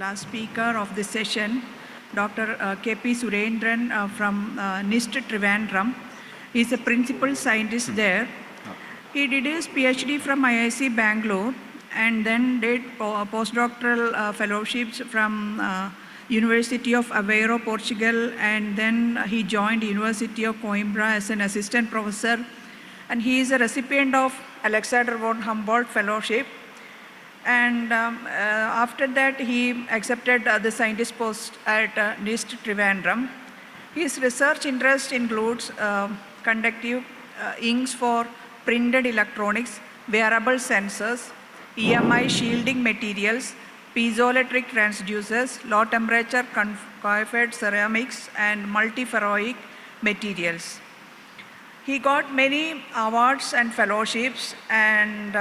last speaker of this session, Dr. K P Surendran from NIIST Trivandrum. He's a principal scientist there. He did his PhD from IIC Bangalore and then did postdoctoral fellowships from University of Aveiro, Portugal, and then he joined University of Coimbra as an assistant professor, and he is a recipient of Alexander von Humboldt Fellowship. And after that, he accepted the scientist post at NIIST Trivandrum. His research interest includes conductive inks for printed electronics, wearable sensors, EMI shielding materials, piezoelectric transducers, low temperature coiffed ceramics, and multiferroic materials. He got many awards and fellowships, and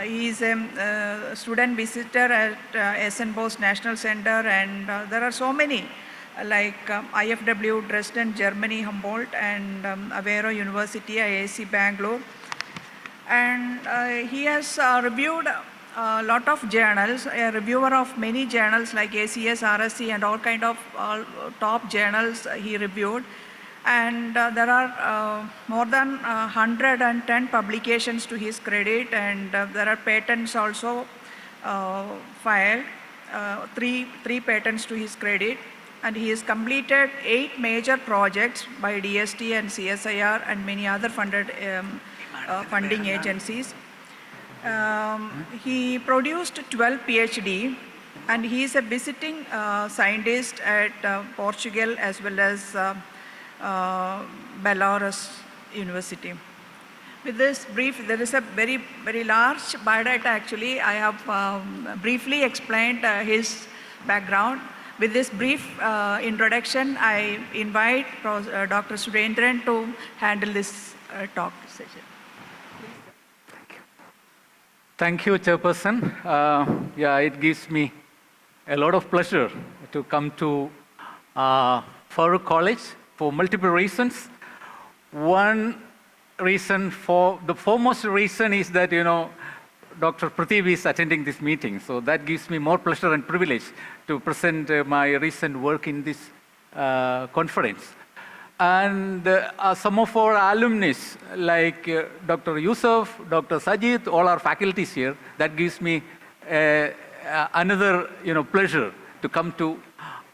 he is a student visitor at SN Bose National Center, and there are so many like IFW, Dresden, Germany, Humboldt, and Aveiro University, IIC Bangalore. And he has reviewed a lot of journals, a reviewer of many journals like ACS, RSC, and all kind of top journals he reviewed. And there are more than 110 publications to his credit, and there are patents also filed, three patents to his credit. And he has completed 8 major projects by DST and CSIR and many other funded funding agencies. He produced 12 PhD, and he is a visiting scientist at Portugal as well as Belarus University. With this brief, there is a very, very large biodata actually. I have briefly explained his background. With this brief introduction, I invite Dr. Surendran to handle this talk session. Thank you, Chairperson. Yeah, it gives me a lot of pleasure to come to Farook College for multiple reasons. One reason, the foremost reason is that, Dr. Pradeep is attending this meeting, so that gives me more pleasure and privilege to present my recent work in this conference. And some of our alumni, like Dr. Yusuf, Dr. Sajid, all our faculties here, that gives me another pleasure to come to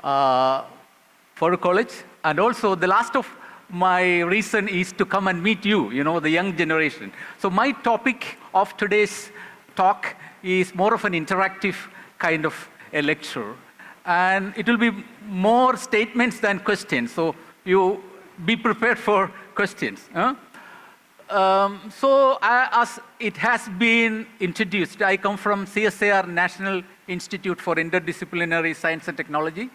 Farook College. And also the last of my reason is to come and meet you, the young generation. So my topic of today's talk is more of an interactive kind of a lecture. And it will be more statements than questions. So you be prepared for questions. So as it has been introduced, I come from CSIR-National Institute for Interdisciplinary Science and Technology.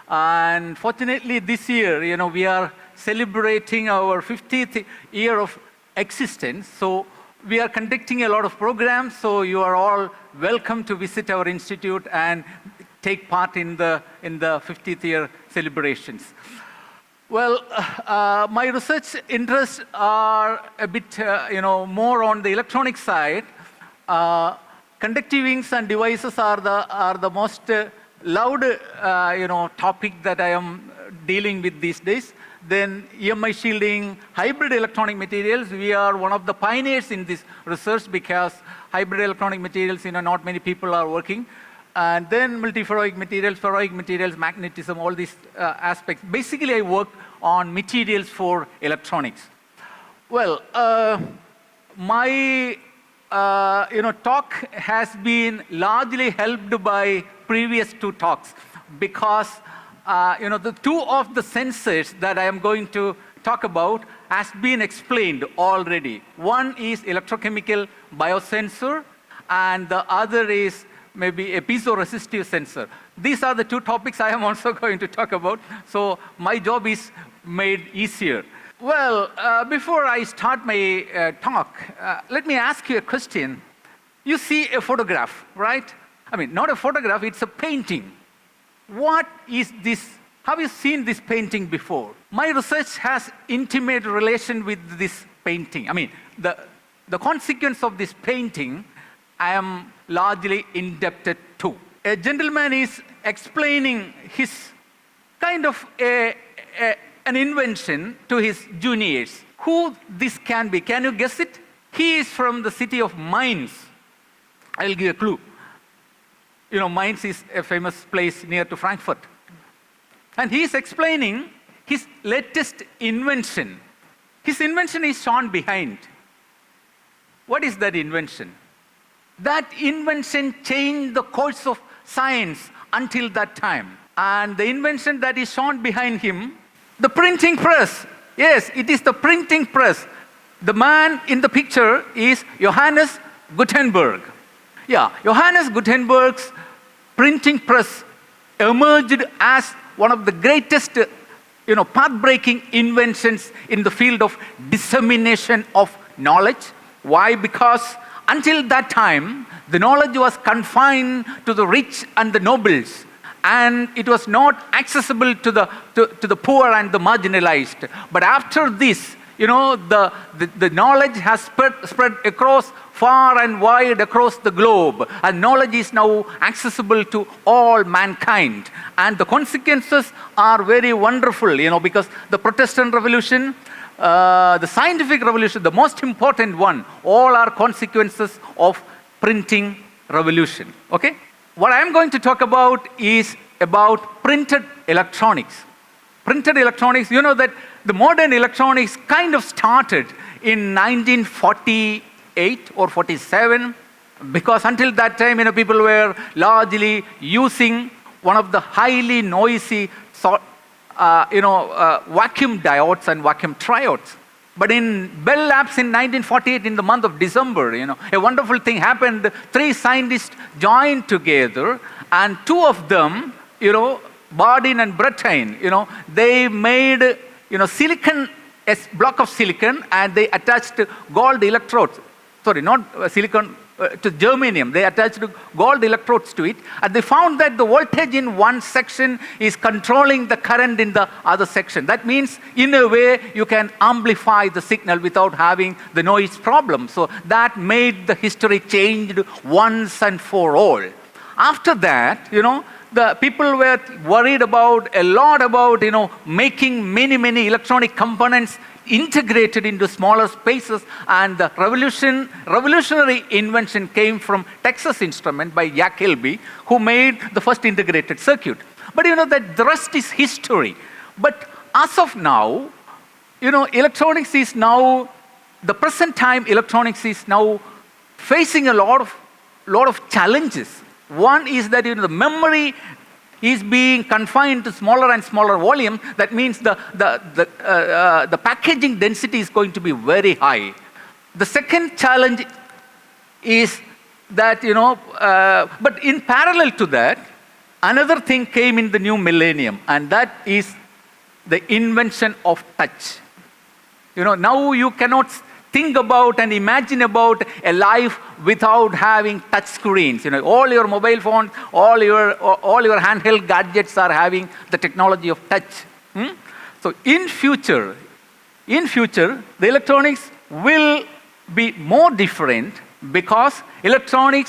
And fortunately this year, we are celebrating our 50th year of existence. So we are conducting a lot of programs. So you are all welcome to visit our institute and take part in the 50th year celebrations. Well, my research interests are a bit, more on the electronic side. Conductive inks and devices are the most loved, topic that I am dealing with these days. Then EMI shielding, hybrid electronic materials. We are one of the pioneers in this research because hybrid electronic materials, not many people are working. And then multiferroic materials, magnetism, all these aspects. Basically, I work on materials for electronics. Well, my talk has been largely helped by previous 2 talks because the 2 of the sensors that I am going to talk about has been explained already. One is electrochemical biosensor, and the other is maybe a piezoresistive sensor. These are the 2 topics I am also going to talk about, so my job is made easier. Well, before I start my talk, let me ask you a question. You see a photograph, right? I mean, not a photograph, it's a painting. What is this? Have you seen this painting before? My research has intimate relation with this painting. I mean, the consequence of this painting I am largely indebted to. a gentleman is explaining his kind of an invention to his juniors. Who this can be? Can you guess it? He is from the city of Mainz. I'll give you a clue. You know, Mainz is a famous place near to Frankfurt. And he is explaining his latest invention. His invention is shown behind. What is that invention? That invention changed the course of science until that time. And the invention that is shown behind him, the printing press. Yes, it is the printing press. The man in the picture is Johannes Gutenberg. Yeah, Johannes Gutenberg's printing press emerged as one of the greatest, path-breaking inventions in the field of dissemination of knowledge. Why? Because until that time, the knowledge was confined to the rich and the nobles, and it was not accessible to the poor and the marginalized. But after this, the knowledge has spread across far and wide across the globe, and knowledge is now accessible to all mankind. And the consequences are very wonderful, because the Protestant Revolution, the scientific revolution, the most important one, all are consequences of printing revolution. Okay? What I'm going to talk about is about printed electronics. Printed electronics, you know that the modern electronics kind of started in 1948 or 47, because until that time, people were largely using one of the highly noisy vacuum diodes and vacuum triodes. But in Bell Labs in 1948, in the month of December, a wonderful thing happened. 3 scientists joined together, and 2 of them, Bardeen and Brettain, they made, silicon, a block of silicon, and they attached gold electrodes. Sorry, not silicon, to germanium. They attached gold electrodes to it, and they found that the voltage in one section is controlling the current in the other section. That means, in a way, you can amplify the signal without having the noise problem. So that made the history changed once and for all. After that, the people were worried about a lot about, making many electronic components integrated into smaller spaces, and the revolutionary invention came from Texas Instruments by Jack Helby, who made the first integrated circuit. But that the rest is history. But as of now, electronics is now, the present time electronics is now facing a lot of challenges. One is that the memory is being confined to smaller and smaller volume. That means the packaging density is going to be very high. The second challenge is that, but in parallel to that, another thing came in the new millennium, and that is the invention of touch. Now you cannot think about and imagine about a life without having touch screens. All your mobile phones, all your handheld gadgets are having the technology of touch. So in future, the electronics will be more different, because electronic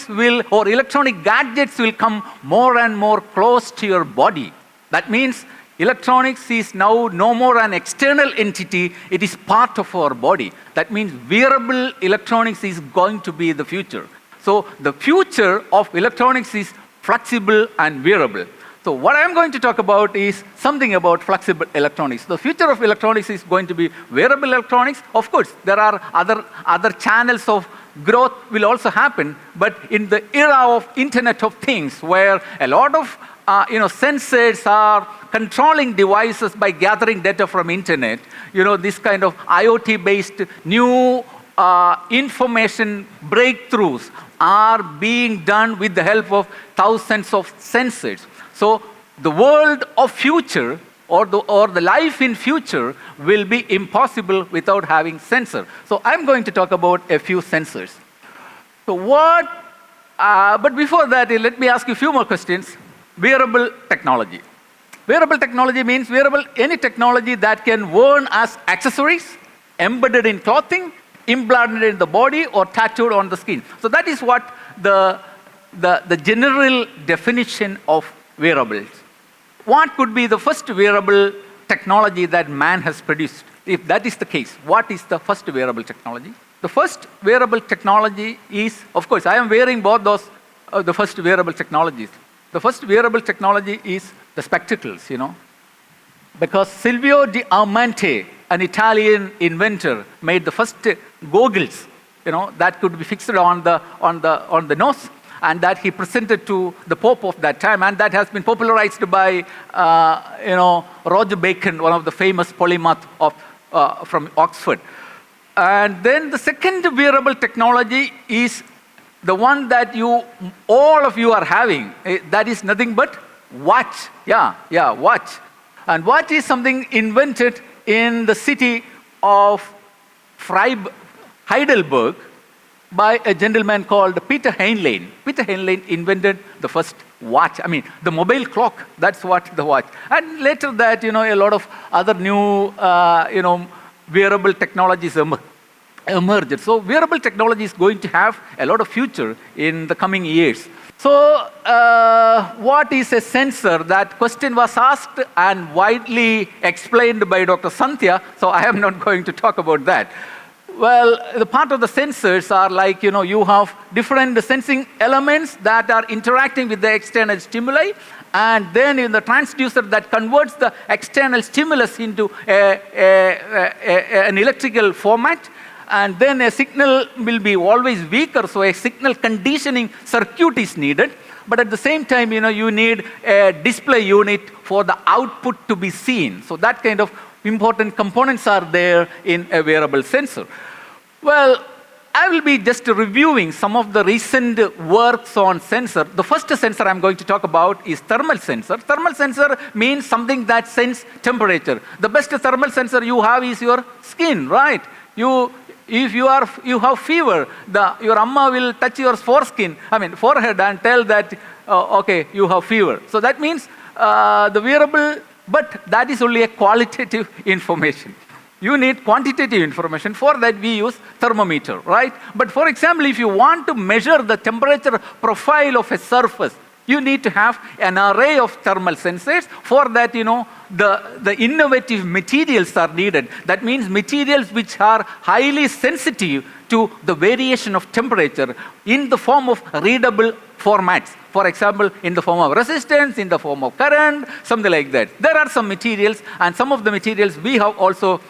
gadgets will come more and more close to your body. That means electronics is now no more an external entity, it is part of our body. That means wearable electronics is going to be the future. So the future of electronics is flexible and wearable. So what I'm going to talk about is something about flexible electronics. The future of electronics is going to be wearable electronics. Of course, there are other channels of growth will also happen, but in the era of Internet of Things, where a lot of sensors are controlling devices by gathering data from internet, this kind of IoT-based new information breakthroughs are being done with the help of thousands of sensors. So the world of future, or the life in future, will be impossible without having sensor. So I'm going to talk about a few sensors. So but before that, let me ask you a few more questions. Wearable technology. Wearable technology means any technology that can worn as accessories, embedded in clothing, implanted in the body, or tattooed on the skin. So that is what the the general definition of wearables. What could be the first wearable technology that man has produced? If that is the case, what is the first wearable technology? The first wearable technology is, of course, I am wearing both those, the first wearable technologies. The first wearable technology is the spectacles, because Silvio di Aumante, an Italian inventor, made the first goggles, that could be fixed on the nose, and that he presented to the Pope of that time, and that has been popularized by, Roger Bacon, one of the famous polymath from Oxford. And then the second wearable technology is the one that all of you are having. That is nothing but watch. Yeah, watch. And watch is something invented in the city of Heidelberg by a gentleman called Peter Heinlein. Peter Heinlein invented the first watch. I mean, the mobile clock, that's what the watch. And later that, a lot of other new, wearable technologies emerged. So wearable technology is going to have a lot of future in the coming years. So what is a sensor? That question was asked and widely explained by Dr. Sandhya, so I am not going to talk about that. Well, the part of the sensors are like, you have different sensing elements that are interacting with the external stimuli, and then in the transducer that converts the external stimulus into an electrical format, and then a signal will be always weaker, so a signal conditioning circuit is needed. But at the same time, you need a display unit for the output to be seen. So that kind of important components are there in a wearable sensor. Well, I will be just reviewing some of the recent works on sensor. The first sensor I'm going to talk about is thermal sensor. Thermal sensor means something that senses temperature. The best thermal sensor you have is your skin, right? If you have fever, your amma will touch your forehead and tell that, okay, you have fever. So that means the wearable, but that is only a qualitative information. You need quantitative information. For that we use thermometer, right? But for example, if you want to measure the temperature profile of a surface, you need to have an array of thermal sensors. For that, the innovative materials are needed. That means materials which are highly sensitive to the variation of temperature in the form of readable formats. For example, in the form of resistance, in the form of current, something like that. There are some materials, and some of the materials we have also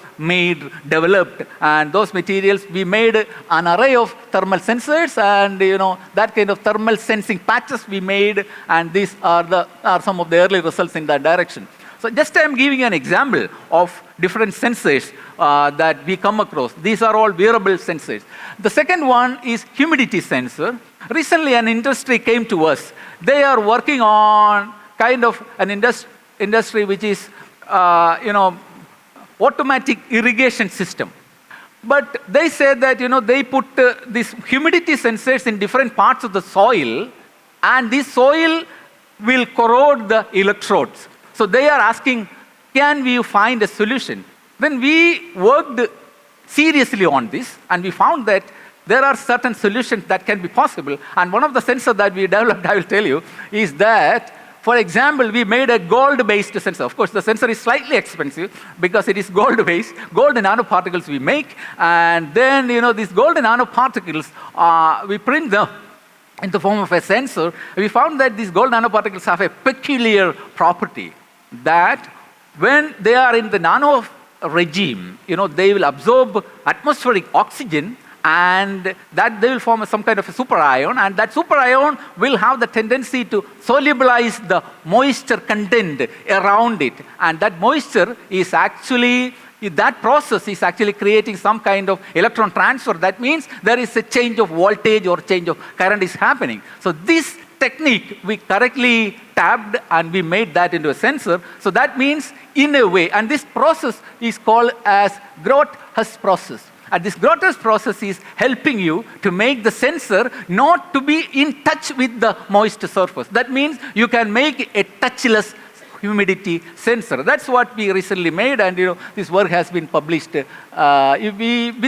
developed, and those materials we made an array of thermal sensors, and that kind of thermal sensing patches we made, and these are some of the early results in that direction. So just I am giving an example of different sensors that we come across. These are all wearable sensors. The second one is humidity sensor. Recently an industry came to us. They are working on kind of an industry which is, automatic irrigation system. But they say that, they put these humidity sensors in different parts of the soil, and this soil will corrode the electrodes. So they are asking, can we find a solution? Then we worked seriously on this, and we found that there are certain solutions that can be possible. And one of the sensors that we developed, I will tell you, is that, for example, we made a gold-based sensor. Of course, the sensor is slightly expensive because it is gold-based. Gold nanoparticles we make, and then, these gold nanoparticles, we print them in the form of a sensor. We found that these gold nanoparticles have a peculiar property that when they are in the nano regime, they will absorb atmospheric oxygen, and that they will form some kind of a superion, and that superion will have the tendency to solubilize the moisture content around it, and that moisture is actually, that process is actually creating some kind of electron transfer. That means there is a change of voltage or change of current is happening. So this technique we correctly tapped, and we made that into a sensor. So that means, in a way, and this process is called as Groth-Hess process. And this Groth-Hess process is helping you to make the sensor not to be in touch with the moist surface. That means you can make a touchless humidity sensor. That's what we recently made, and this work has been published. With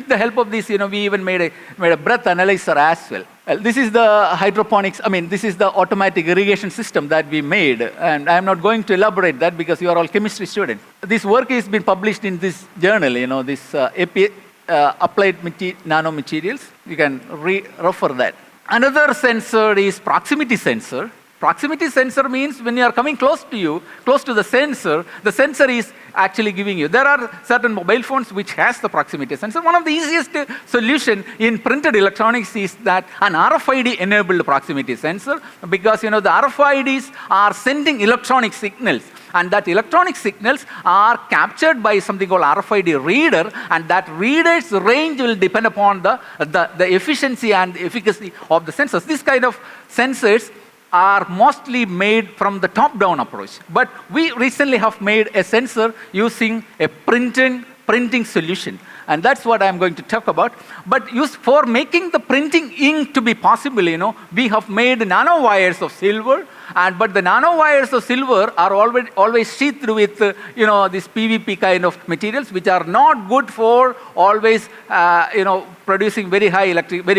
the help of this, we even made a breath analyzer as well. This is the hydroponics, this is the automatic irrigation system that we made, and I'm not going to elaborate that because you are all chemistry students. This work has been published in this journal, this AP, Applied Nanomaterials. You can refer that. Another sensor is proximity sensor. Proximity sensor means when you are coming close to the sensor is actually giving you. There are certain mobile phones which has the proximity sensor. One of the easiest solution in printed electronics is that an RFID enabled proximity sensor, because the RFIDs are sending electronic signals, and that electronic signals are captured by something called RFID reader, and that reader's range will depend upon the efficiency and the efficacy of the sensors. This kind of sensors are mostly made from the top-down approach. But we recently have made a sensor using a printing solution. And that's what I'm going to talk about. But for making the printing ink to be possible, we have made nanowires of silver. But the nanowires of silver are always sheathed with, this PVP kind of materials, which are not good for always, producing very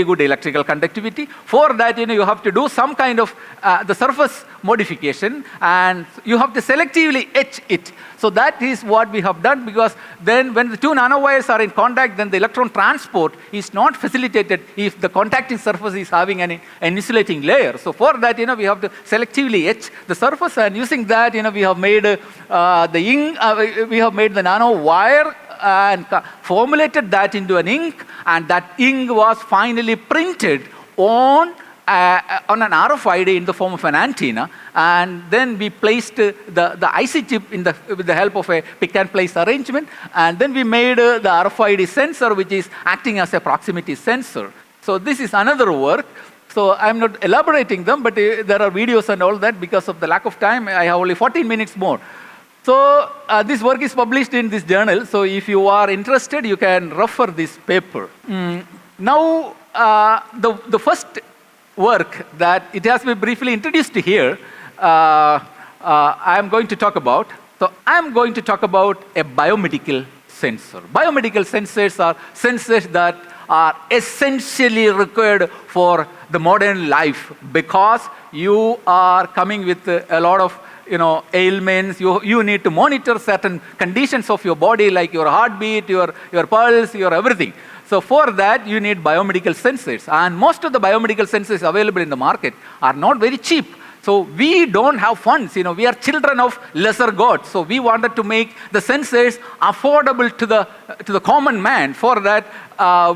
good electrical conductivity. For that, you have to do some kind of the surface modification, and you have to selectively etch it. So that is what we have done, because then when the two nanowires are in contact, then the electron transport is not facilitated if the contacting surface is having an insulating layer. So for that, we have to selectively etch the surface, and using that, we have made the ink, we have made the nanowire and formulated that into an ink, and that ink was finally printed on an RFID in the form of an antenna, and then we placed the IC chip with the help of a pick-and-place arrangement, and then we made the RFID sensor, which is acting as a proximity sensor. So this is another work. So I'm not elaborating them, but there are videos and all that. Because of the lack of time, I have only 14 minutes more. So this work is published in this journal. So if you are interested, you can refer this paper. Now, the first work that it has been briefly introduced here, I am going to talk about. So I am going to talk about a biomedical sensor. Biomedical sensors are sensors that are essentially required for the modern life, because you are coming with a lot of ailments. You need to monitor certain conditions of your body, like your heartbeat, your pulse, your everything. So for that, you need biomedical sensors. And most of the biomedical sensors available in the market are not very cheap. So we don't have funds. We are children of lesser gods. So we wanted to make the sensors affordable to the common man. For that,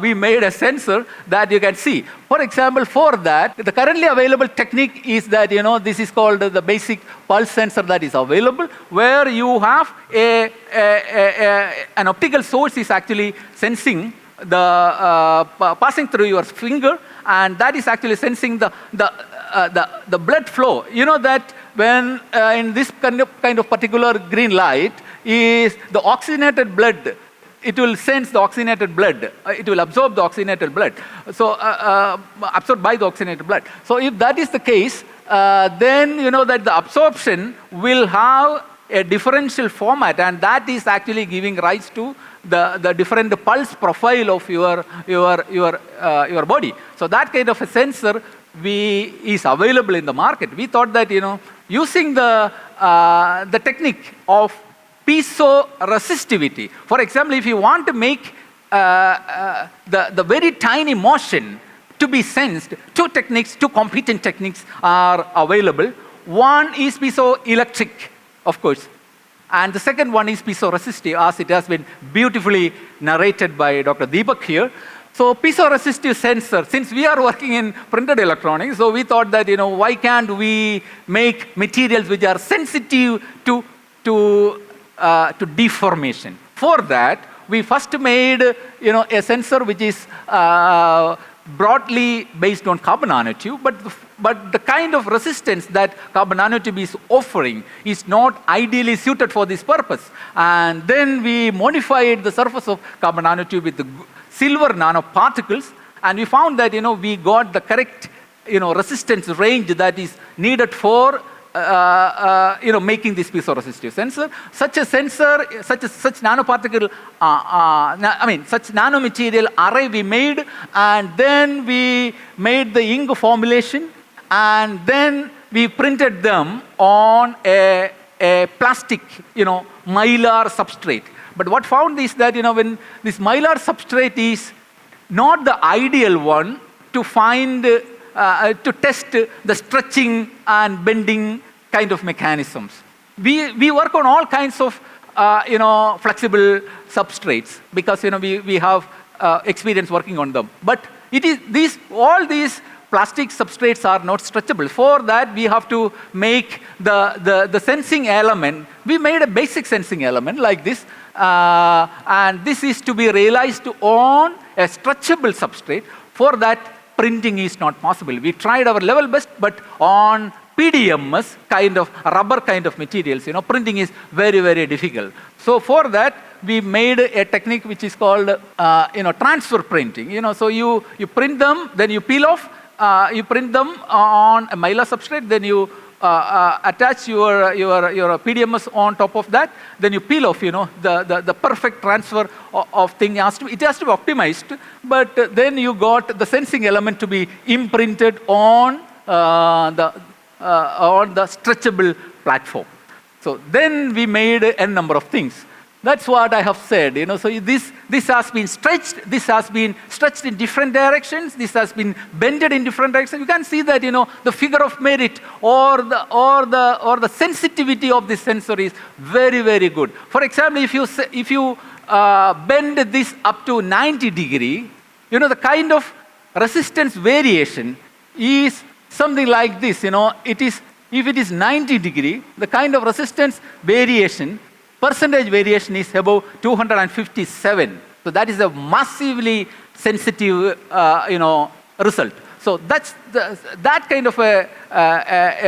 we made a sensor that you can see. For example, for that, the currently available technique is that, this is called the basic pulse sensor that is available, where you have an optical source is actually sensing passing through your finger, and that is actually sensing the blood flow. You know that when in this kind of particular green light is the oxygenated blood, it will sense the oxygenated blood. It will absorb the oxygenated blood. So absorbed by the oxygenated blood. So if that is the case, then you know that the absorption will have a differential format, and that is actually giving rise to the different pulse profile of your body. So that kind of a sensor is available in the market. We thought that using the technique of piezo-resistivity. For example, if you want to make the very tiny motion to be sensed, two competent techniques are available. One is piezoelectric, of course, and the second one is piezo-resistive, as it has been beautifully narrated by Dr. Deepak here. So piezo-resistive sensor, since we are working in printed electronics, so we thought that why can't we make materials which are sensitive to deformation. For that, we first made a sensor which is broadly based on carbon nanotube, but the kind of resistance that carbon nanotube is offering is not ideally suited for this purpose. And then we modified the surface of carbon nanotube with the silver nanoparticles, and we found that we got the correct resistance range that is needed for making this piezoresistive sensor. Such nanoparticle, such nanomaterial array we made, and then we made the ink formulation, and then we printed them on a plastic, mylar substrate. But what found is that, when this mylar substrate is not the ideal one to find, to test the stretching and bending kind of mechanisms. We work on all kinds of, flexible substrates because, we have experience working on them. But all these plastic substrates are not stretchable. For that, we have to make the sensing element. We made a basic sensing element like this, and this is to be realized on a stretchable substrate. For that, printing is not possible. We tried our level best, but on PDMS kind of rubber kind of materials, printing is very, very difficult. So for that, we made a technique which is called, transfer printing. So you print them, then you peel off. You print them on a mylar substrate, then you attach your PDMS on top of that, then you peel off, the perfect transfer of thing it has to be optimized, but then you got the sensing element to be imprinted on the stretchable platform. So then we made n number of things. That's what I have said, So this has been stretched. This has been stretched in different directions. This has been bended in different directions. You can see that, the figure of merit or the sensitivity of this sensor is very, very good. For example, if you bend this up to 90 degree, the kind of resistance variation is something like this. If it is 90 degree, the kind of resistance variation, percentage variation is above 257. So that is a massively sensitive, result. So that's that kind of a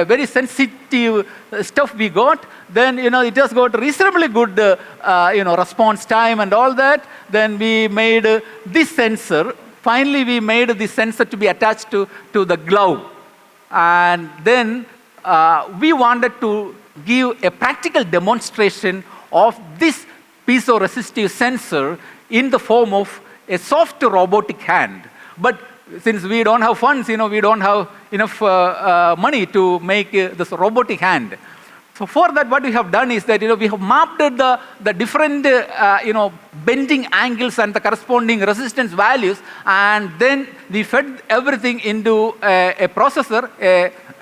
very sensitive stuff we got. Then it has got reasonably good, response time and all that. Then we made this sensor. Finally, we made this sensor to be attached to the glove, and then we wanted to give a practical demonstration of this piezoresistive sensor in the form of a soft robotic hand. But since we don't have funds, we don't have enough money to make this robotic hand. So for that, what we have done is that, we have mapped the different, bending angles and the corresponding resistance values, and then we fed everything into a processor,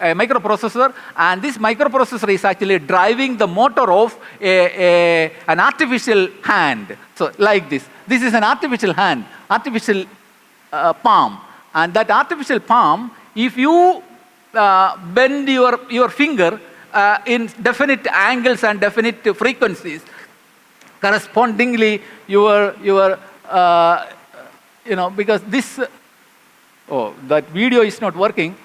a microprocessor, and this microprocessor is actually driving the motor of an artificial hand. So like this. This is an artificial hand, artificial palm. And that artificial palm, if you bend your finger in definite angles and definite frequencies, correspondingly because this, that video is not working.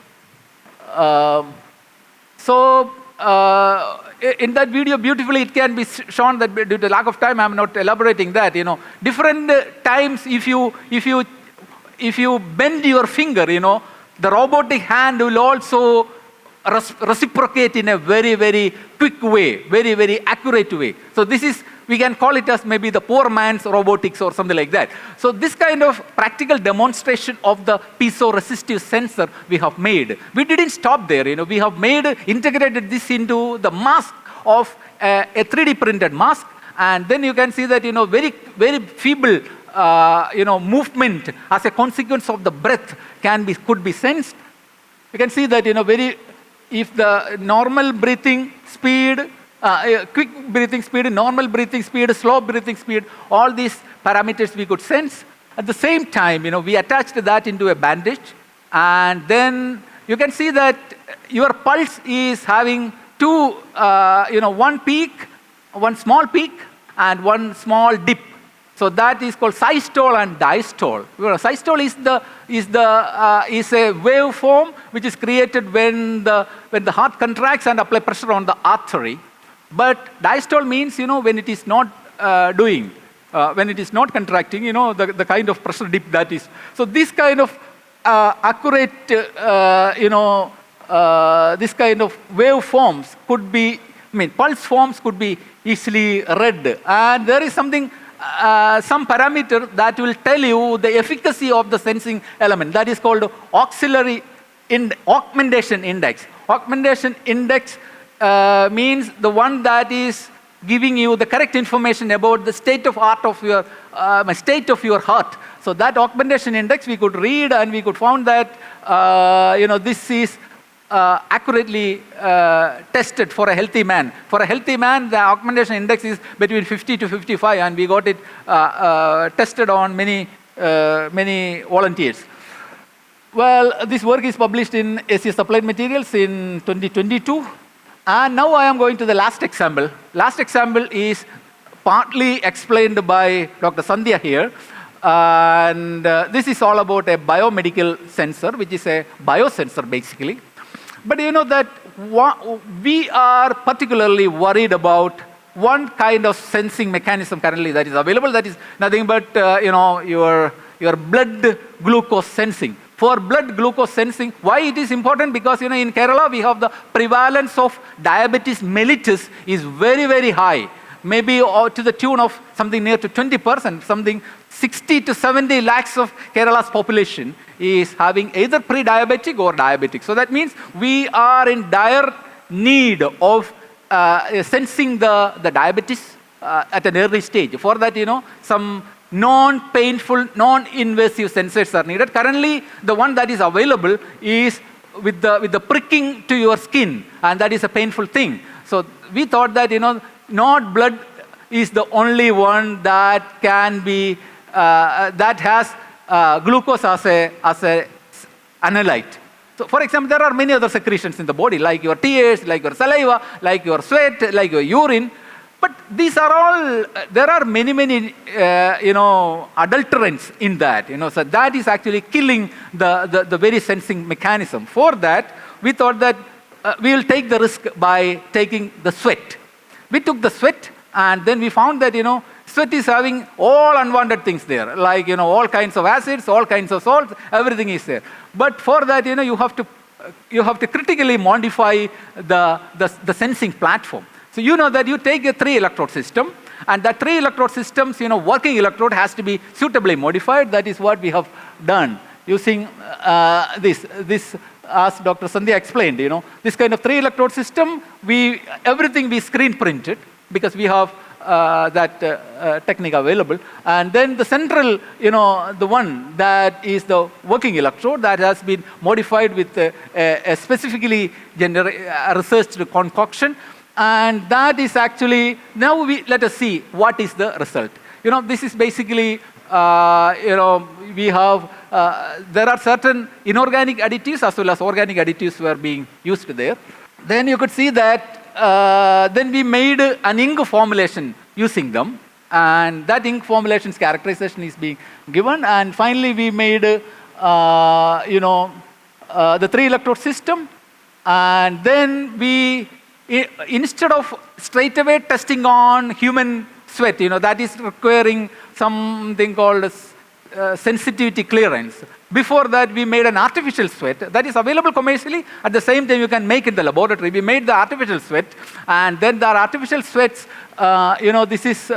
In that video, beautifully, it can be shown that due to lack of time, I'm not elaborating that. Different times, if you bend your finger, the robotic hand will also reciprocate in a very, very quick way, very, very accurate way. So we can call it as maybe the poor man's robotics or something like that. So this kind of practical demonstration of the piezoresistive sensor we have made. We didn't stop there, we have integrated this into the mask of a 3D printed mask, and then you can see that, very, very feeble, movement as a consequence of the breath could be sensed. You can see that, if the normal breathing speed, quick breathing speed, normal breathing speed, slow breathing speed, all these parameters we could sense. At the same time, we attached that into a bandage, and then you can see that your pulse is having two, one peak, one small peak, and one small dip. So that is called systole and diastole. Systole is a waveform which is created when the heart contracts and apply pressure on the artery. But diastole means, when it is not when it is not contracting, the kind of pressure dip that is. So this kind of accurate, this kind of waveforms could be, pulse forms could be easily read. And there is something, some parameter that will tell you the efficacy of the sensing element. That is called augmentation index. Augmentation index means the one that is giving you the correct information about the state of heart of your heart. So that augmentation index we could read, and we could found that this is accurately tested for a healthy man. For a healthy man, the augmentation index is between 50 to 55, and we got it tested on many volunteers. Well, this work is published in SCS Applied Materials in 2022. And now I am going to the last example. Last example is partly explained by Dr. Sandhya here. And this is all about a biomedical sensor, which is a biosensor basically. But you know that we are particularly worried about one kind of sensing mechanism currently that is available, that is nothing but your blood glucose sensing. For blood glucose sensing, why it is important? Because in Kerala we have the prevalence of diabetes mellitus is very, very high. Maybe to the tune of something near to 20%, something 60 to 70 lakhs of Kerala's population is having either pre-diabetic or diabetic. So that means we are in dire need of sensing the diabetes at an early stage. For that, some non-painful, non-invasive sensors are needed. Currently, the one that is available is with the pricking to your skin, and that is a painful thing. So we thought that not blood is the only one that can be that has glucose as a analyte. So, for example, there are many other secretions in the body, like your tears, like your saliva, like your sweat, like your urine. But these are all, there are many, adulterants in that, so that is actually killing the very sensing mechanism. For that, we thought that we will take the risk by taking the sweat. We took the sweat, and then we found that, sweat is having all unwanted things there, like, all kinds of acids, all kinds of salts, everything is there. But for that, you have to critically modify the sensing platform. So you know that you take a 3-electrode system, and that 3-electrode system's working electrode has to be suitably modified. That is what we have done using this, as Dr. Sandhya explained. This kind of 3-electrode system, everything we screen printed because we have that technique available. And then the central, the one that is the working electrode that has been modified with a specifically researched concoction. And that is actually, now let us see what is the result. This is basically, we have, there are certain inorganic additives as well as organic additives were being used there. Then you could see that, then we made an ink formulation using them. And that ink formulation's characterization is being given. And finally, we made, the 3-electrode system. And then we, instead of straight away testing on human sweat, that is requiring something called sensitivity clearance. Before that, we made an artificial sweat that is available commercially. At the same time, you can make in the laboratory. We made the artificial sweat, and then the artificial sweats, this is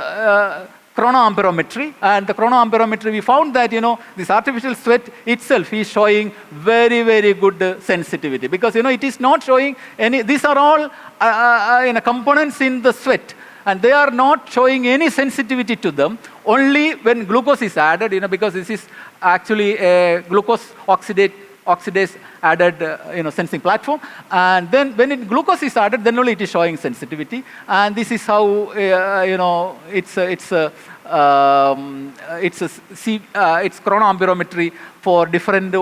chronoamperometry. And the chronoamperometry, we found that, this artificial sweat itself is showing very, very good sensitivity, because, it is not showing any, these are all components in the sweat, and they are not showing any sensitivity to them. Only when glucose is added, because this is actually a glucose oxidase added, sensing platform. And then when glucose is added, then only it is showing sensitivity. And this is how, it's chronoamperometry for different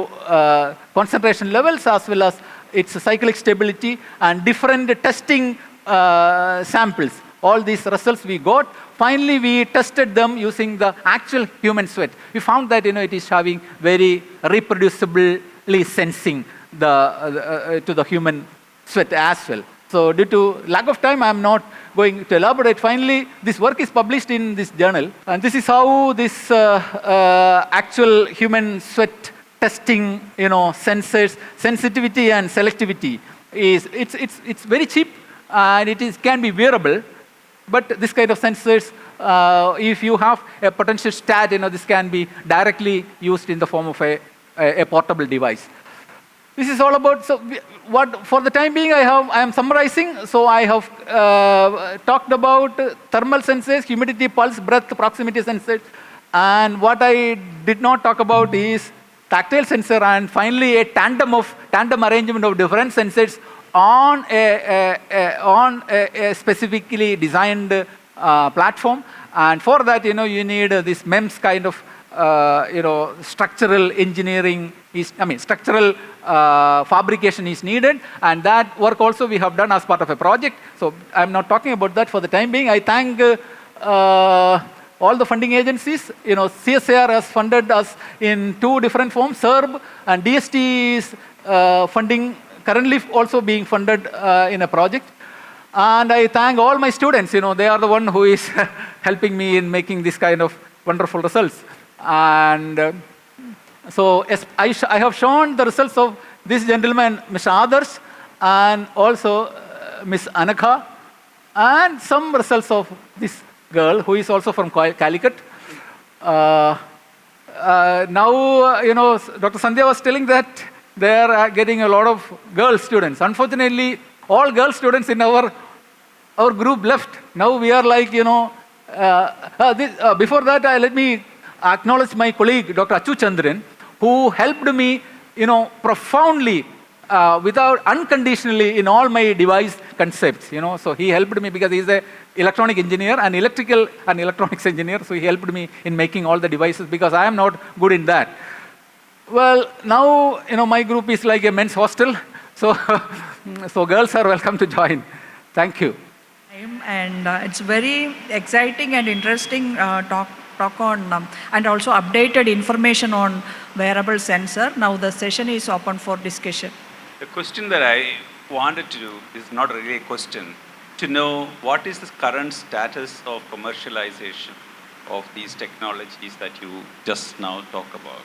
concentration levels, as well as its cyclic stability and different testing samples. All these results we got. Finally, we tested them using the actual human sweat. We found that it is having very reproducibly sensing to the human sweat as well. So due to lack of time, I am not going to elaborate. Finally, this work is published in this journal, and this is how this actual human sweat testing, sensors, sensitivity and selectivity. It's very cheap, and can be wearable. But this kind of sensors, if you have a potential stat, this can be directly used in the form of a portable device. This is all about, for the time being, I am summarizing. So I have talked about thermal sensors, humidity, pulse, breath, proximity sensors. And what I did not talk about is tactile sensor, and finally a tandem arrangement of different sensors on a specifically designed platform. And for that, you need this MEMS kind of, structural engineering structural fabrication is needed, and that work also we have done as part of a project. So I'm not talking about that for the time being. I thank all the funding agencies. CSIR has funded us in 2 different forms, SERB, and DST is funding, currently also being funded in a project. And I thank all my students. They are the one who is helping me in making this kind of wonderful results. And so I have shown the results of this gentleman, Mr. Adarsh, and also Ms. Anakha, and some results of this girl who is also from Calicut. Now, Dr. Sandhya was telling that they are getting a lot of girl students. Unfortunately, all girl students in our group left. Now we are like, before that, let me acknowledge my colleague, Dr. Achu Chandran, who helped me, profoundly, unconditionally in all my device concepts. So he helped me because he's an electronic engineer and electrical and electronics engineer. So he helped me in making all the devices because I am not good in that. Well, now, my group is like a men's hostel. So, so girls are welcome to join. Thank you. And it's very exciting and interesting talk on and also updated information on wearable sensor. Now the session is open for discussion. The question that I wanted to do is not really a question, to know what is the current status of commercialization of these technologies that you just now talk about.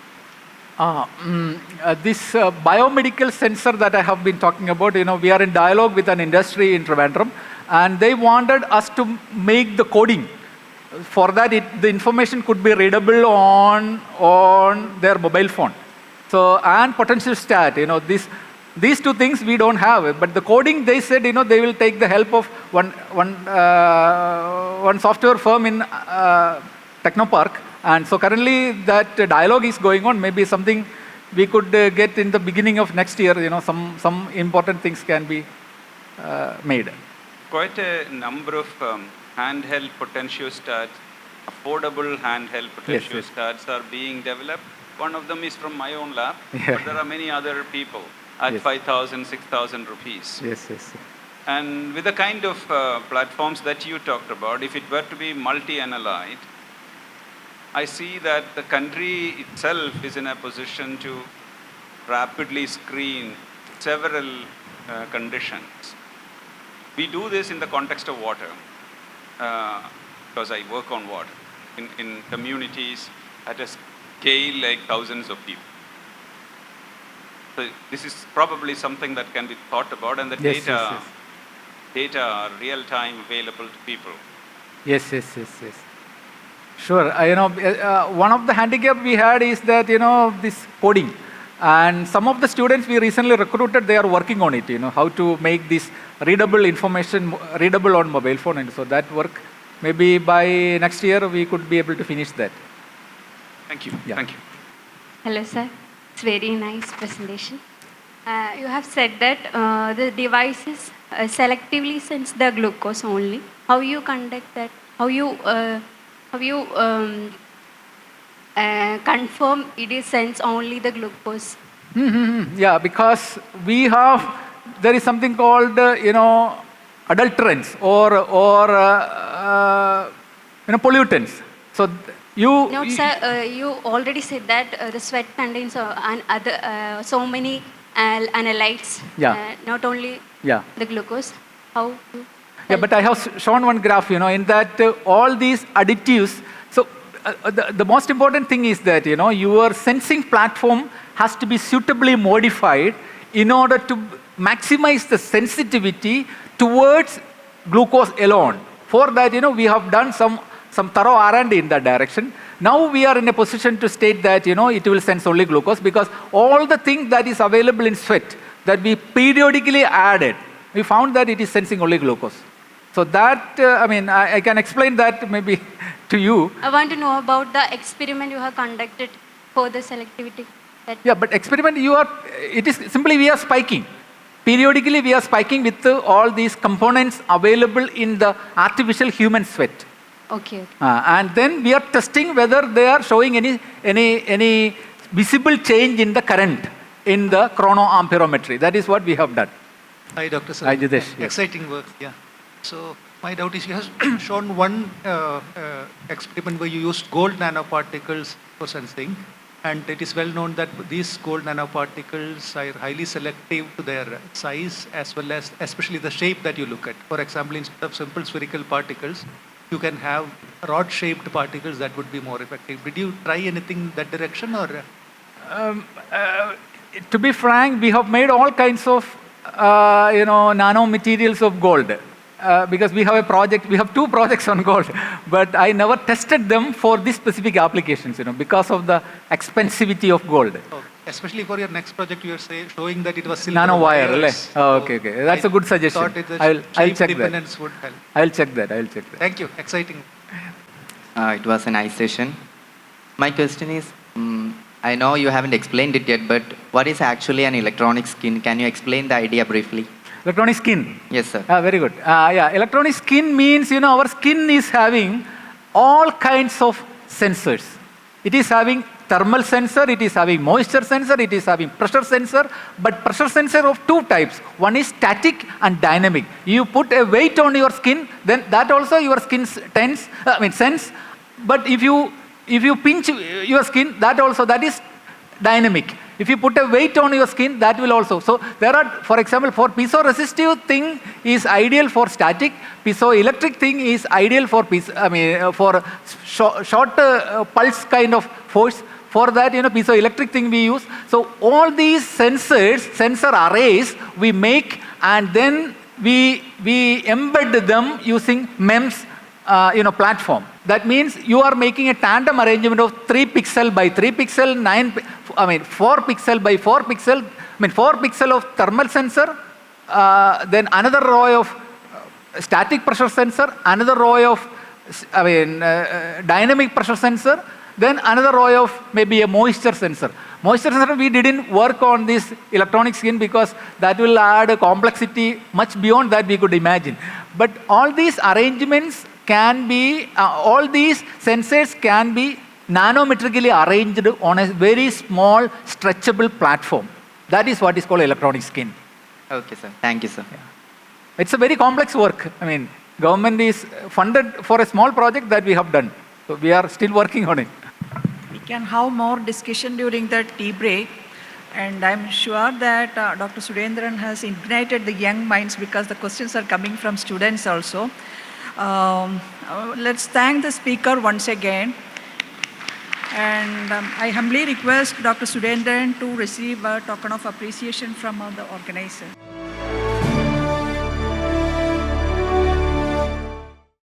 This biomedical sensor that I have been talking about, we are in dialogue with an industry in Trivandrum, and they wanted us to make the coding. For that, the information could be readable on their mobile phone. So, and potential stat, these 2 things we don't have. But the coding, they said, they will take the help of one software firm in Technopark. And so currently that dialogue is going on. Maybe something we could get in the beginning of next year. Some important things can be made. Quite a number of handheld potentiostats, affordable handheld potentiostats are being developed. One of them is from my own lab, but there are many other people at 5,000, 6,000 rupees. Yes. And with the kind of platforms that you talked about, if it were to be multi-analyte, I see that the country itself is in a position to rapidly screen several conditions. We do this in the context of water, because I work on water in communities at a scale like thousands of people. So this is probably something that can be thought about, and the data are real-time available to people. Yes. Sure. One of the handicap we had is that, this coding. And some of the students we recently recruited, they are working on it, how to make this readable information readable on mobile phone. And so that work, maybe by next year, we could be able to finish that. Thank you. Yeah. Thank you. Hello, sir. It's very nice presentation. You have said that the devices selectively sense the glucose only. How you conduct that? How you confirm it is sense only the glucose? Yeah, because there is something called, adulterants or pollutants. So No, sir, you already said that the sweat contains so many analytes, not only the glucose. How? Yeah, but I have shown one graph, in that all these additives. So the most important thing is that, your sensing platform has to be suitably modified in order to maximize the sensitivity towards glucose alone. For that, we have done some thorough R&D in that direction. Now we are in a position to state that, it will sense only glucose, because all the things that is available in sweat that we periodically added, we found that it is sensing only glucose. So that, I can explain that maybe to you. I want to know about the experiment you have conducted for the selectivity. Yeah, but experiment, it is simply we are spiking. Periodically we are spiking with all these components available in the artificial human sweat. Okay. And then we are testing whether they are showing any visible change in the current in the chronoamperometry. That is what we have done. Hi, Dr. Sir. Hi, Jidesh. Yes. Exciting work, yeah. So my doubt is you have shown one experiment where you used gold nanoparticles for sensing, and it is well known that these gold nanoparticles are highly selective to their size as well as especially the shape that you look at. For example, instead of simple spherical particles, you can have rod-shaped particles that would be more effective. Did you try anything in that direction, or? To be frank, we have made all kinds of nanomaterials of gold. Because we have a project, we have 2 projects on gold, but I never tested them for these specific applications, because of the expensivity of gold. Oh, especially for your next project, you are showing that it was silver nanowire. Oh, okay. That's a good suggestion. I'll check that. Would help. I'll check that. Thank you. Exciting. It was a nice session. My question is, I know you haven't explained it yet, but what is actually an electronic skin? Can you explain the idea briefly? Electronic skin. Yes, sir. Very good. Electronic skin means, our skin is having all kinds of sensors. It is having thermal sensor, it is having moisture sensor, it is having pressure sensor, but pressure sensor of 2 types. One is static and dynamic. You put a weight on your skin, then that also your skin sense. But if you pinch your skin, that is dynamic. If you put a weight on your skin, that will also. So there are, for example, for piezoresistive thing is ideal for static. Piezoelectric thing is ideal for for short pulse kind of force. For that, piezoelectric thing we use. So all these sensor arrays we make, and then we embed them using MEMS platform. That means you are making a tandem arrangement of 3 pixel by 3 pixel, 4 pixel by 4 pixel, 4 pixel of thermal sensor, then another row of static pressure sensor, another row of dynamic pressure sensor, then another row of maybe a moisture sensor. Moisture sensor, we didn't work on this electronic skin because that will add a complexity much beyond that we could imagine. But all these arrangements can be, all these sensors can be nanometrically arranged on a very small stretchable platform. That is what is called electronic skin. Okay, sir. Thank you, sir. Yeah. It's a very complex work. Government is funded for a small project that we have done. So we are still working on it. We can have more discussion during the tea break. And I'm sure that Dr. Surendran has ignited the young minds because the questions are coming from students also. Let's thank the speaker once again. And I humbly request Dr. Surendran to receive a token of appreciation from the organizer.